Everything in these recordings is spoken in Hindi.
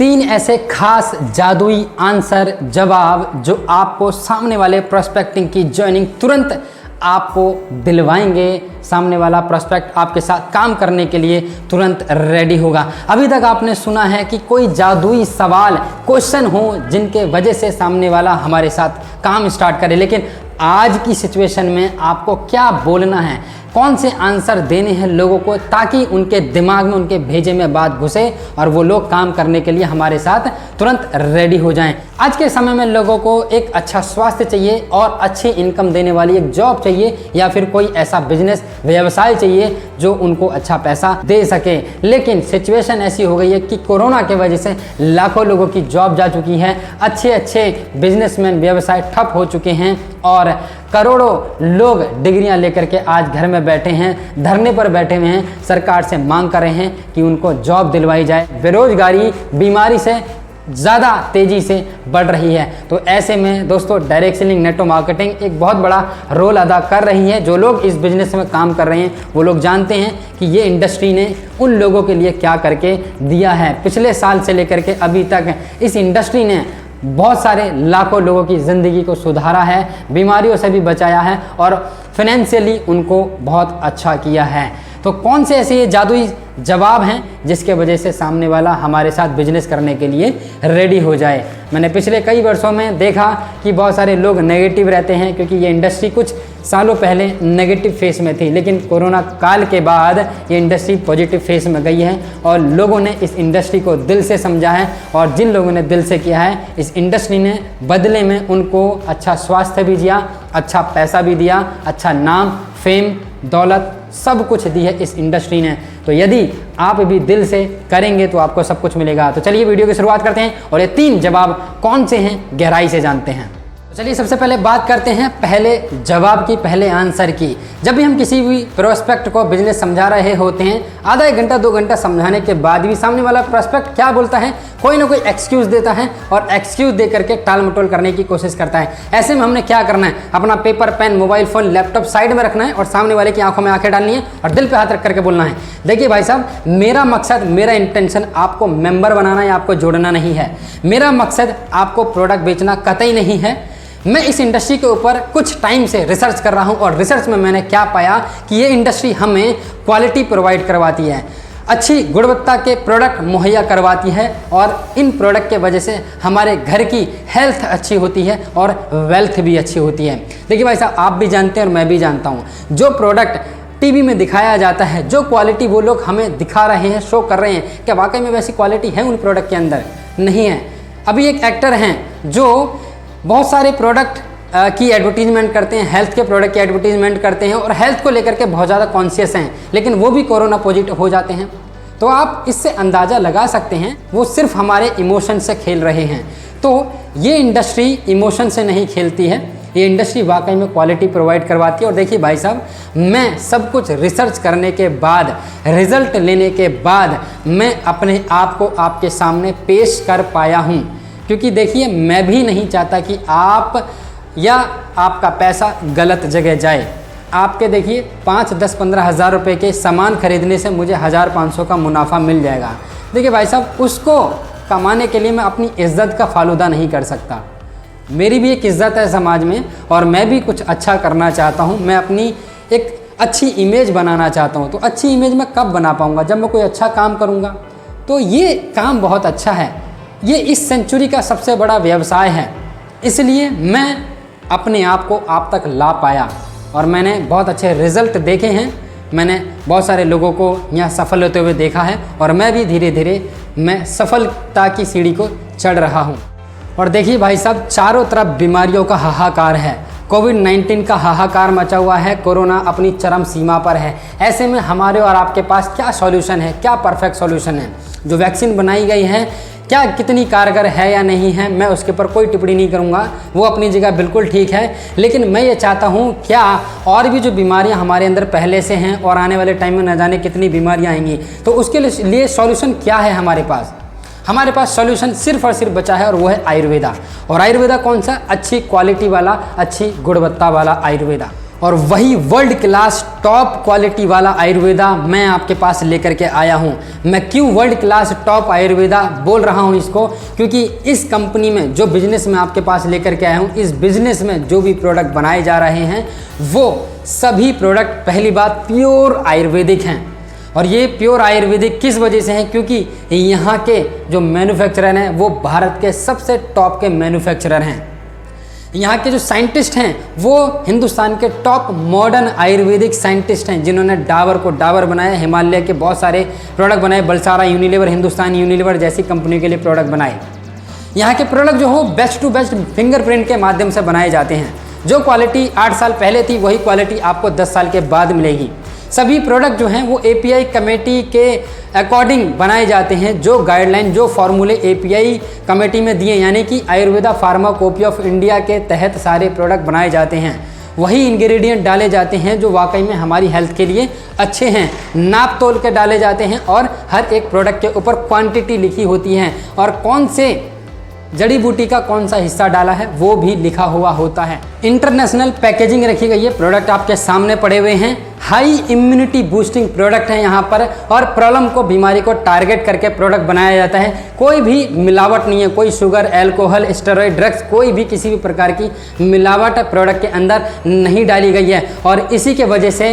तीन ऐसे खास जादुई आंसर जवाब जो आपको सामने वाले प्रोस्पेक्टिंग की ज्वाइनिंग तुरंत आपको दिलवाएंगे। सामने वाला प्रोस्पेक्ट आपके साथ काम करने के लिए तुरंत रेडी होगा। अभी तक आपने सुना है कि कोई जादुई सवाल क्वेश्चन हो जिनके वजह से सामने वाला हमारे साथ काम स्टार्ट करे, लेकिन आज की सिचुएशन में आपको क्या बोलना है, कौन से आंसर देने हैं लोगों को ताकि उनके दिमाग में, उनके भेजे में बात घुसे और वो लोग काम करने के लिए हमारे साथ तुरंत रेडी हो जाएं। आज के समय में लोगों को एक अच्छा स्वास्थ्य चाहिए और अच्छी इनकम देने वाली एक जॉब चाहिए या फिर कोई ऐसा बिजनेस व्यवसाय चाहिए जो उनको अच्छा पैसा दे सके। लेकिन सिचुएशन ऐसी हो गई है कि कोरोना की वजह से लाखों लोगों की जॉब जा चुकी है, अच्छे अच्छे बिजनेसमैन व्यवसाय ठप हो चुके हैं और करोड़ों लोग डिग्रियां लेकर के आज घर में बैठे हैं, धरने पर बैठे हुए हैं, सरकार से मांग कर रहे हैं कि उनको जॉब दिलवाई जाए। बेरोजगारी बीमारी से ज़्यादा तेज़ी से बढ़ रही है। तो ऐसे में दोस्तों डायरेक्ट सेलिंग, नेटवर्क मार्केटिंग एक बहुत बड़ा रोल अदा कर रही है। जो लोग इस बिज़नेस में काम कर रहे हैं वो लोग जानते हैं कि ये इंडस्ट्री ने उन लोगों के लिए क्या करके दिया है। पिछले साल से लेकर के अभी तक इस इंडस्ट्री ने बहुत सारे लाखों लोगों की ज़िंदगी को सुधारा है, बीमारियों से भी बचाया है और फाइनेंशियली उनको बहुत अच्छा किया है। तो कौन से ऐसे ये जादुई जवाब हैं जिसके वजह से सामने वाला हमारे साथ बिजनेस करने के लिए रेडी हो जाए। मैंने पिछले कई वर्षों में देखा कि बहुत सारे लोग नेगेटिव रहते हैं क्योंकि ये इंडस्ट्री कुछ सालों पहले नेगेटिव फेस में थी, लेकिन कोरोना काल के बाद ये इंडस्ट्री पॉजिटिव फेस में गई है और लोगों ने इस इंडस्ट्री को दिल से समझा है और जिन लोगों ने दिल से किया है इस इंडस्ट्री ने बदले में उनको अच्छा स्वास्थ्य भी दिया, अच्छा पैसा भी दिया, अच्छा नाम, फेम, दौलत सब कुछ दी है इस इंडस्ट्री ने। तो यदि आप भी दिल से करेंगे तो आपको सब कुछ मिलेगा। तो चलिए वीडियो की शुरुआत करते हैं और ये तीन जवाब कौन से हैं गहराई से जानते हैं। तो चलिए सबसे पहले बात करते हैं पहले जवाब की, पहले आंसर की। जब भी हम किसी भी प्रोस्पेक्ट को बिजनेस समझा रहे होते हैं, आधा एक घंटा 2 घंटा समझाने के बाद भी सामने वाला प्रोस्पेक्ट क्या बोलता है, कोई ना कोई एक्सक्यूज़ देता है और एक्सक्यूज़ दे करके टाल मटोल करने की कोशिश करता है। ऐसे में हमने क्या करना है, अपना paper, pen, mobile phone, laptop side में रखना है और सामने वाले की आंखों में आंखें डालनी है और दिल पे हाथ रख करके बोलना है, देखिए भाई साहब, मेरा मकसद, मेरा इंटेंशन आपको मेंबर बनाना या आपको जोड़ना नहीं है। मेरा मकसद आपको प्रोडक्ट बेचना कतई नहीं है। मैं इस इंडस्ट्री के ऊपर कुछ टाइम से रिसर्च कर रहा हूं और रिसर्च में मैंने क्या पाया कि ये इंडस्ट्री हमें क्वालिटी प्रोवाइड करवाती है, अच्छी गुणवत्ता के प्रोडक्ट मुहैया करवाती है और इन प्रोडक्ट के वजह से हमारे घर की हेल्थ अच्छी होती है और वेल्थ भी अच्छी होती है। देखिए भाई साहब, आप भी जानते हैं और मैं भी जानता हूँ, जो प्रोडक्ट टीवी में दिखाया जाता है, जो क्वालिटी वो लोग हमें दिखा रहे हैं, शो कर रहे हैं, क्या वाकई में वैसी क्वालिटी है उन प्रोडक्ट के अंदर? नहीं है। अभी एक एक्टर हैं जो बहुत सारे प्रोडक्ट की एडवर्टीजमेंट करते हैं, हेल्थ के प्रोडक्ट की एडवर्टीजमेंट करते हैं और हेल्थ को लेकर के बहुत ज़्यादा कॉन्शियस हैं, लेकिन वो भी कोरोना पॉजिटिव हो जाते हैं। तो आप इससे अंदाज़ा लगा सकते हैं वो सिर्फ हमारे इमोशन से खेल रहे हैं। तो ये इंडस्ट्री इमोशन से नहीं खेलती है, ये इंडस्ट्री वाकई में क्वालिटी प्रोवाइड करवाती है। और देखिए भाई साहब, मैं सब कुछ रिसर्च करने के बाद, रिजल्ट लेने के बाद मैं अपने आप को आपके सामने पेश कर पाया हूँ। क्योंकि देखिए, मैं भी नहीं चाहता कि आप या आपका पैसा गलत जगह जाए। आपके देखिए 5, 10, 15 हज़ार रुपये के सामान खरीदने से मुझे 1500 का मुनाफा मिल जाएगा। देखिए भाई साहब, उसको कमाने के लिए मैं अपनी इज्जत का फालूदा नहीं कर सकता। मेरी भी एक इज़्ज़त है समाज में और मैं भी कुछ अच्छा करना चाहता हूँ। मैं अपनी एक अच्छी इमेज बनाना चाहता हूँ। तो अच्छी इमेज मैं कब बना पाऊँगा? जब मैं कोई अच्छा काम करूँगा। तो ये काम बहुत अच्छा है, ये इस सेंचुरी का सबसे बड़ा व्यवसाय है, इसलिए मैं अपने आप को आप तक ला पाया और मैंने बहुत अच्छे रिजल्ट देखे हैं। मैंने बहुत सारे लोगों को यहाँ सफल होते हुए देखा है और मैं भी धीरे धीरे मैं सफलता की सीढ़ी को चढ़ रहा हूँ। और देखिए भाई साहब, चारों तरफ बीमारियों का हाहाकार है, कोविड-19 का हाहाकार मचा हुआ है, कोरोना अपनी चरम सीमा पर है। ऐसे में हमारे और आपके पास क्या सॉल्यूशन है, क्या परफेक्ट सॉल्यूशन है? जो वैक्सीन बनाई गई है क्या कितनी कारगर है या नहीं है, मैं उसके ऊपर कोई टिप्पणी नहीं करूंगा, वो अपनी जगह बिल्कुल ठीक है। लेकिन मैं ये चाहता हूँ, क्या और भी जो बीमारियाँ हमारे अंदर पहले से हैं और आने वाले टाइम में न जाने कितनी बीमारियाँ आएंगी, तो उसके लिए सॉल्यूशन क्या है हमारे पास? हमारे पास सॉल्यूशन सिर्फ और सिर्फ बचा है और वो है आयुर्वेदा। और आयुर्वेदा कौन सा? अच्छी क्वालिटी वाला, अच्छी गुणवत्ता वाला आयुर्वेदा। और वही वर्ल्ड क्लास टॉप क्वालिटी वाला आयुर्वेदा मैं आपके पास लेकर के आया हूँ। मैं क्यों वर्ल्ड क्लास टॉप आयुर्वेदा बोल रहा हूँ इसको, क्योंकि इस कंपनी में जो बिज़नेस मैं आपके पास लेकर के आया हूँ, इस बिज़नेस में जो भी प्रोडक्ट बनाए जा रहे हैं वो सभी प्रोडक्ट पहली बात प्योर आयुर्वेदिक हैं। और ये प्योर आयुर्वेदिक किस वजह से हैं, क्योंकि यहाँ के जो मैन्युफैक्चरर हैं वो भारत के सबसे टॉप के मैन्युफैक्चरर हैं। यहाँ के जो साइंटिस्ट हैं वो हिंदुस्तान के टॉप मॉडर्न आयुर्वेदिक साइंटिस्ट हैं, जिन्होंने डाबर को डाबर बनाया, हिमालय के बहुत सारे प्रोडक्ट बनाए, बलसारा, यूनिलीवर, हिंदुस्तान यूनिलीवर जैसी कंपनियों के लिए प्रोडक्ट बनाए। यहाँ के प्रोडक्ट जो हो बेस्ट टू बेस्ट फिंगरप्रिंट के माध्यम से बनाए जाते हैं। जो क्वालिटी 8 साल पहले थी वही क्वालिटी आपको 10 साल के बाद मिलेगी। सभी प्रोडक्ट जो हैं वो API कमेटी के अकॉर्डिंग बनाए जाते हैं, जो गाइडलाइन, जो फार्मूले API कमेटी में दिए, यानी कि आयुर्वेदा फार्माकोपी ऑफ इंडिया के तहत सारे प्रोडक्ट बनाए जाते हैं। वही इंग्रेडिएंट डाले जाते हैं जो वाकई में हमारी हेल्थ के लिए अच्छे हैं, नाप तोल के डाले जाते हैं और हर एक प्रोडक्ट के ऊपर क्वांटिटी लिखी होती है और कौन से जड़ी बूटी का कौन सा हिस्सा डाला है वो भी लिखा हुआ होता है। इंटरनेशनल पैकेजिंग रखी गई है। प्रोडक्ट आपके सामने पड़े हुए हैं। हाई इम्यूनिटी बूस्टिंग प्रोडक्ट है यहाँ पर, और प्रॉब्लम को, बीमारी को टारगेट करके प्रोडक्ट बनाया जाता है। कोई भी मिलावट नहीं है, कोई शुगर, अल्कोहल, स्टेरॉइड, ड्रग्स, कोई भी किसी भी प्रकार की मिलावट प्रोडक्ट के अंदर नहीं डाली गई है। और इसी के वजह से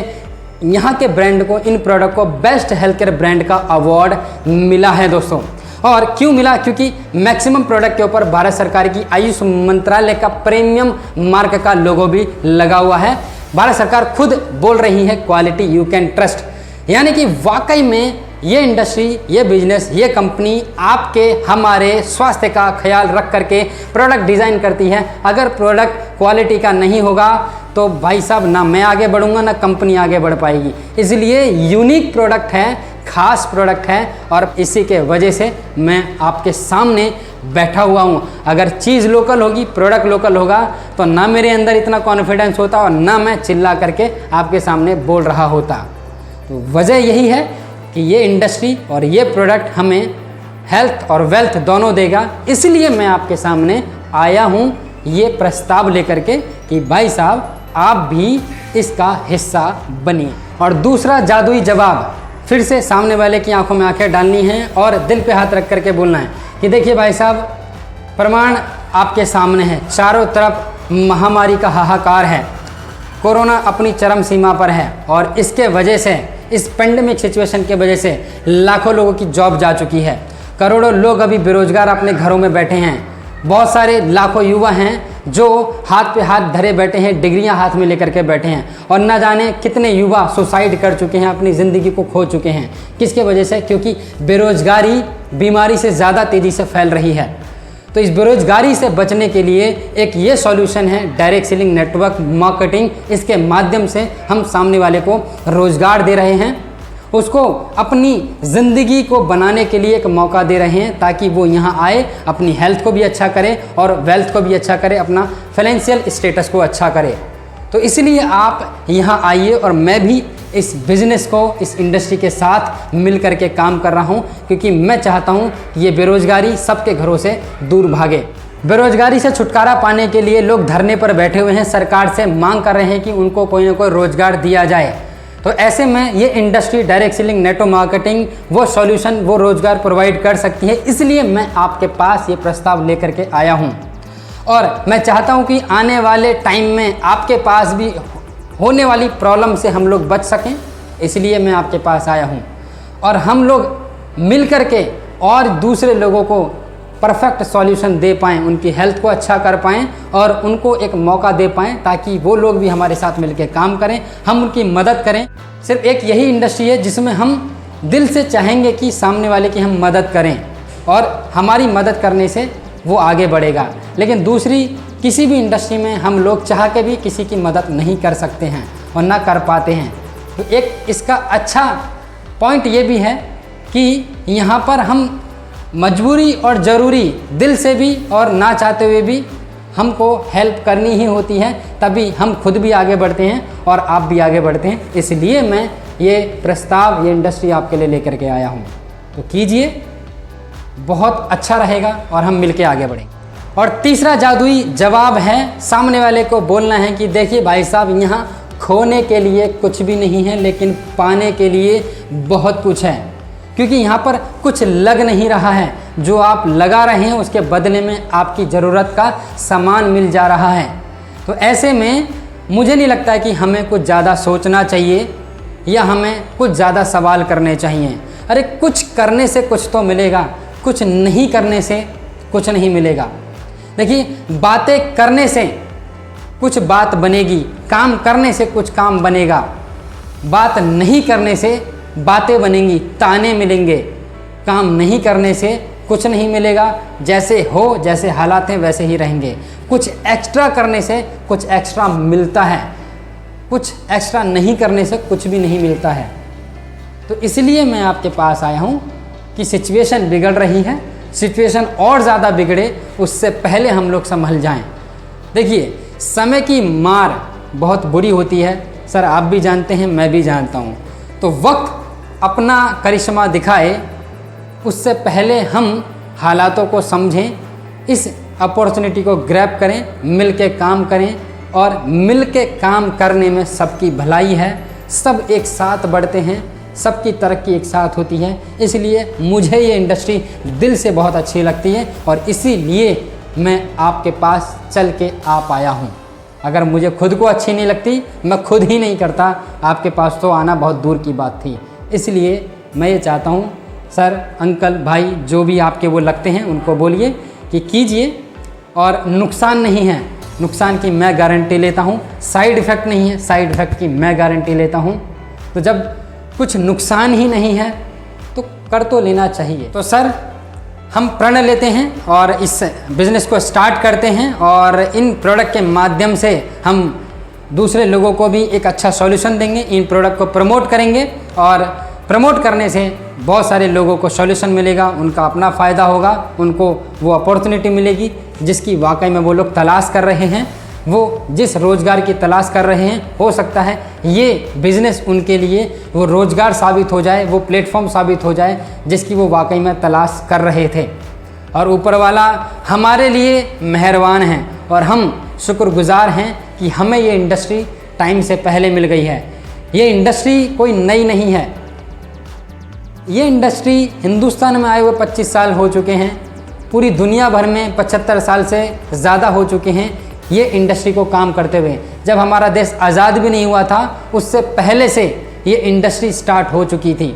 यहाँ के ब्रांड को, इन प्रोडक्ट को बेस्ट हेल्थ केयर ब्रांड का अवार्ड मिला है दोस्तों। और क्यों मिला, क्योंकि मैक्सिमम प्रोडक्ट के ऊपर भारत सरकार की आयुष मंत्रालय का प्रीमियम मार्क का लोगो भी लगा हुआ है। भारत सरकार खुद बोल रही है क्वालिटी यू कैन ट्रस्ट, यानी कि वाकई में ये इंडस्ट्री, ये बिजनेस, ये कंपनी आपके, हमारे स्वास्थ्य का ख्याल रख करके प्रोडक्ट डिज़ाइन करती है। अगर प्रोडक्ट क्वालिटी का नहीं होगा तो भाई साहब ना मैं आगे बढ़ूंगा ना कंपनी आगे बढ़ पाएगी। इसलिए यूनिक प्रोडक्ट है, खास प्रोडक्ट है, और इसी के वजह से मैं आपके सामने बैठा हुआ हूँ। अगर चीज़ लोकल होगी, प्रोडक्ट लोकल होगा तो ना मेरे अंदर इतना कॉन्फिडेंस होता और ना मैं चिल्ला करके आपके सामने बोल रहा होता। तो वजह यही है कि ये इंडस्ट्री और ये प्रोडक्ट हमें हेल्थ और वेल्थ दोनों देगा। इसलिए मैं आपके सामने आया हूँ ये प्रस्ताव लेकर के कि भाई साहब आप भी इसका हिस्सा बनिए। और दूसरा जादुई जवाब, फिर से सामने वाले की आंखों में आंखें डालनी है और दिल पे हाथ रख करके बोलना है कि देखिए भाई साहब, प्रमाण आपके सामने है। चारों तरफ महामारी का हाहाकार है, कोरोना अपनी चरम सीमा पर है और इसके वजह से, इस पेंडेमिक सिचुएशन के वजह से लाखों लोगों की जॉब जा चुकी है। करोड़ों लोग अभी बेरोजगार अपने घरों में बैठे हैं। बहुत सारे लाखों युवा हैं जो हाथ पे हाथ धरे बैठे हैं, डिग्रियां हाथ में लेकर के बैठे हैं, और न जाने कितने युवा सुसाइड कर चुके हैं, अपनी ज़िंदगी को खो चुके हैं। किसके वजह से? क्योंकि बेरोजगारी बीमारी से ज़्यादा तेज़ी से फैल रही है। तो इस बेरोजगारी से बचने के लिए एक ये सॉल्यूशन है, डायरेक्ट सेलिंग नेटवर्क मार्केटिंग। इसके माध्यम से हम सामने वाले को रोज़गार दे रहे हैं, उसको अपनी ज़िंदगी को बनाने के लिए एक मौका दे रहे हैं, ताकि वो यहाँ आए, अपनी हेल्थ को भी अच्छा करे और वेल्थ को भी अच्छा करे, अपना फाइनेंशियल स्टेटस को अच्छा करे। तो इसलिए आप यहाँ आइए और मैं भी इस बिज़नेस को, इस इंडस्ट्री के साथ मिल कर के काम कर रहा हूँ, क्योंकि मैं चाहता हूँ कि ये बेरोज़गारी सबके घरों से दूर भागे। बेरोज़गारी से छुटकारा पाने के लिए लोग धरने पर बैठे हुए हैं, सरकार से मांग कर रहे हैं कि उनको कोई ना कोई रोज़गार दिया जाए। तो ऐसे में ये industry, direct selling, network marketing, वो सॉल्यूशन, वो रोज़गार प्रोवाइड कर सकती है। इसलिए मैं आपके पास ये प्रस्ताव लेकर के आया हूँ और मैं चाहता हूँ कि आने वाले टाइम में आपके पास भी होने वाली प्रॉब्लम से हम लोग बच सकें। इसलिए मैं आपके पास आया हूँ और हम लोग मिल कर के और दूसरे लोगों को परफेक्ट सॉल्यूशन दे पाएँ, उनकी हेल्थ को अच्छा कर पाएँ और उनको एक मौका दे पाएँ, ताकि वो लोग भी हमारे साथ मिलकर काम करें, हम उनकी मदद करें। सिर्फ एक यही इंडस्ट्री है जिसमें हम दिल से चाहेंगे कि सामने वाले की हम मदद करें और हमारी मदद करने से वो आगे बढ़ेगा। लेकिन दूसरी किसी भी इंडस्ट्री में हम लोग चाह के भी किसी की मदद नहीं कर सकते हैं और ना कर पाते हैं। तो एक इसका अच्छा पॉइंट ये भी है कि यहाँ पर हम मजबूरी और ज़रूरी दिल से भी और ना चाहते हुए भी हमको हेल्प करनी ही होती है, तभी हम खुद भी आगे बढ़ते हैं और आप भी आगे बढ़ते हैं। इसलिए मैं ये प्रस्ताव, ये इंडस्ट्री आपके लिए लेकर के आया हूँ। तो कीजिए, बहुत अच्छा रहेगा और हम मिलके आगे बढ़ेंगे। और तीसरा जादुई जवाब है, सामने वाले को बोलना है कि देखिए भाई साहब, यहाँ खोने के लिए कुछ भी नहीं है, लेकिन पाने के लिए बहुत कुछ है, क्योंकि यहाँ पर कुछ लग नहीं रहा है। जो आप लगा रहे हैं उसके बदले में आपकी ज़रूरत का सामान मिल जा रहा है। तो ऐसे में मुझे नहीं लगता है कि हमें कुछ ज़्यादा सोचना चाहिए या हमें कुछ ज़्यादा सवाल करने चाहिए। अरे कुछ करने से कुछ तो मिलेगा, कुछ नहीं करने से कुछ नहीं मिलेगा। देखिए, बातें करने से कुछ बात बनेगी, काम करने से कुछ काम बनेगा, बात नहीं करने से बातें बनेंगी, ताने मिलेंगे। काम नहीं करने से कुछ नहीं मिलेगा, जैसे हो, जैसे हालात हैं वैसे ही रहेंगे। कुछ एक्स्ट्रा करने से कुछ एक्स्ट्रा मिलता है, कुछ एक्स्ट्रा नहीं करने से कुछ भी नहीं मिलता है। तो इसलिए मैं आपके पास आया हूँ कि सिचुएशन बिगड़ रही है, सिचुएशन और ज़्यादा बिगड़े उससे पहले हम लोग संभल जाएं। देखिए, समय की मार बहुत बुरी होती है सर, आप भी जानते हैं, मैं भी जानता हूँ। तो वक्त अपना करिश्मा दिखाए उससे पहले हम हालातों को समझें, इस अपॉर्चुनिटी को ग्रैब करें, मिल के काम करें, और मिल के काम करने में सबकी भलाई है। सब एक साथ बढ़ते हैं, सबकी तरक्की एक साथ होती है। इसलिए मुझे ये इंडस्ट्री दिल से बहुत अच्छी लगती है और इसीलिए मैं आपके पास चल के आ पाया हूँ। अगर मुझे खुद को अच्छी नहीं लगती, मैं खुद ही नहीं करता, आपके पास तो आना बहुत दूर की बात थी। इसलिए मैं ये चाहता हूँ सर, अंकल, भाई, जो भी आपके वो लगते हैं उनको बोलिए कि कीजिए, और नुकसान नहीं है, नुकसान की मैं गारंटी लेता हूँ। साइड इफ़ेक्ट नहीं है, साइड इफ़ेक्ट की मैं गारंटी लेता हूँ। तो जब कुछ नुकसान ही नहीं है तो कर तो लेना चाहिए। तो सर, हम प्रण लेते हैं और इस बिज़नेस को स्टार्ट करते हैं, और इन प्रोडक्ट के माध्यम से हम दूसरे लोगों को भी एक अच्छा सॉल्यूशन देंगे। इन प्रोडक्ट को प्रमोट करेंगे और प्रमोट करने से बहुत सारे लोगों को सॉल्यूशन मिलेगा, उनका अपना फ़ायदा होगा, उनको वो अपॉर्चुनिटी मिलेगी जिसकी वाकई में वो लोग तलाश कर रहे हैं। वो जिस रोज़गार की तलाश कर रहे हैं, हो सकता है ये बिज़नेस उनके लिए वो रोज़गार साबित हो जाए, वो प्लेटफॉर्म साबित हो जाए जिसकी वो वाकई में तलाश कर रहे थे। और ऊपर वाला हमारे लिए मेहरबान हैं और हम शुक्रगुजार हैं कि हमें ये इंडस्ट्री टाइम से पहले मिल गई है। ये इंडस्ट्री कोई नई नहीं है, ये इंडस्ट्री हिंदुस्तान में आए हुए 25 साल हो चुके हैं, पूरी दुनिया भर में 75 साल से ज़्यादा हो चुके हैं ये इंडस्ट्री को काम करते हुए। जब हमारा देश आज़ाद भी नहीं हुआ था उससे पहले से ये इंडस्ट्री स्टार्ट हो चुकी थी।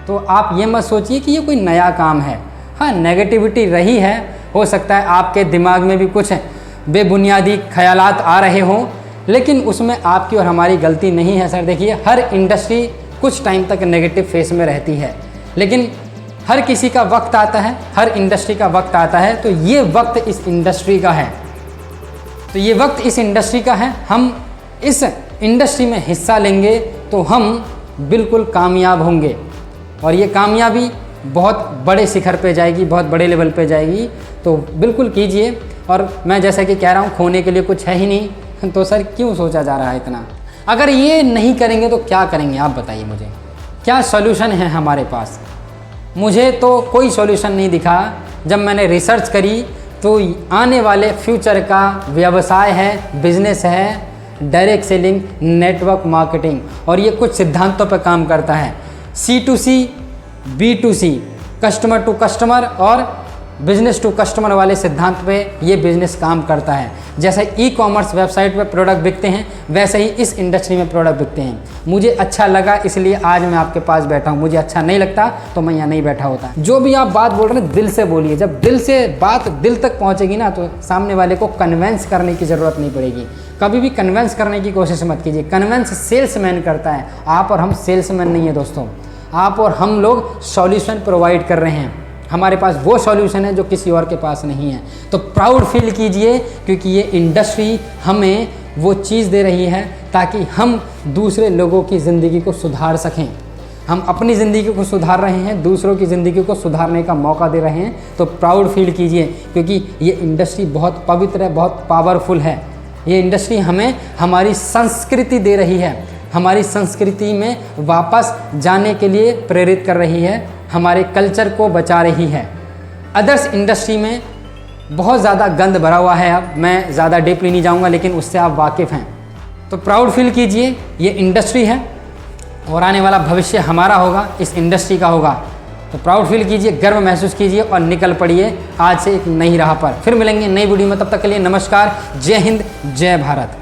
तो आप ये मत सोचिए कि ये कोई नया काम है। हाँ, नेगेटिविटी रही है, हो सकता है आपके दिमाग में भी कुछ बेबुनियादी ख्यालात आ रहे हों, लेकिन उसमें आपकी और हमारी गलती नहीं है सर। देखिए, हर इंडस्ट्री कुछ टाइम तक नेगेटिव फेस में रहती है, लेकिन हर किसी का वक्त आता है, हर इंडस्ट्री का वक्त आता है। तो ये वक्त इस इंडस्ट्री का है, तो ये वक्त इस इंडस्ट्री का है। हम इस इंडस्ट्री में हिस्सा लेंगे तो हम बिल्कुल कामयाब होंगे, और ये कामयाबी बहुत बड़े शिखर पे जाएगी, बहुत बड़े लेवल पे जाएगी। तो बिल्कुल कीजिए। और मैं जैसा कि कह रहा हूँ, खोने के लिए कुछ है ही नहीं, तो सर क्यों सोचा जा रहा है इतना? अगर ये नहीं करेंगे तो क्या करेंगे आप बताइए मुझे, क्या सॉल्यूशन है हमारे पास? मुझे तो कोई सॉल्यूशन नहीं दिखा। जब मैंने रिसर्च करी तो आने वाले फ्यूचर का व्यवसाय है, बिजनेस है डायरेक्ट सेलिंग, नेटवर्क मार्केटिंग, और ये कुछ सिद्धांतों पर काम करता है। C2C, B2C, customer to customer और बिजनेस टू कस्टमर वाले सिद्धांत पे ये बिज़नेस काम करता है। जैसे ई-कॉमर्स वेबसाइट पे प्रोडक्ट बिकते हैं, वैसे ही इस इंडस्ट्री में प्रोडक्ट बिकते हैं। मुझे अच्छा लगा इसलिए आज मैं आपके पास बैठा हूँ, मुझे अच्छा नहीं लगता तो मैं यहाँ नहीं बैठा होता। जो भी आप बात बोल रहे हैं दिल से बोलिए। जब दिल से बात दिल तक पहुँचेगी ना, तो सामने वाले को कन्वेंस करने की ज़रूरत नहीं पड़ेगी। कभी भी कन्वेंस करने की कोशिश मत कीजिए, कन्वेंस सेल्समैन करता है। आप और हम सेल्समैन नहीं है दोस्तों, आप और हम लोग सॉल्यूशन प्रोवाइड कर रहे हैं। हमारे पास वो सॉल्यूशन है जो किसी और के पास नहीं है। तो प्राउड फील कीजिए, क्योंकि ये इंडस्ट्री हमें वो चीज़ दे रही है ताकि हम दूसरे लोगों की ज़िंदगी को सुधार सकें। हम अपनी ज़िंदगी को सुधार रहे हैं, दूसरों की ज़िंदगी को सुधारने का मौका दे रहे हैं। तो प्राउड फील कीजिए, क्योंकि ये इंडस्ट्री बहुत पवित्र है, बहुत पावरफुल है। ये इंडस्ट्री हमें हमारी संस्कृति दे रही है, हमारी संस्कृति में वापस जाने के लिए प्रेरित कर रही है, हमारे कल्चर को बचा रही है। अदर्स इंडस्ट्री में बहुत ज़्यादा गंद भरा हुआ है। अब मैं ज़्यादा डीपली नहीं जाऊंगा, लेकिन उससे आप वाकिफ़ हैं। तो प्राउड फील कीजिए, ये इंडस्ट्री है और आने वाला भविष्य हमारा होगा, इस इंडस्ट्री का होगा। तो प्राउड फील कीजिए, गर्व महसूस कीजिए और निकल पड़िए आज से एक नई राह पर। फिर मिलेंगे नई वीडियो में, तब तक के लिए नमस्कार, जय हिंद, जय भारत।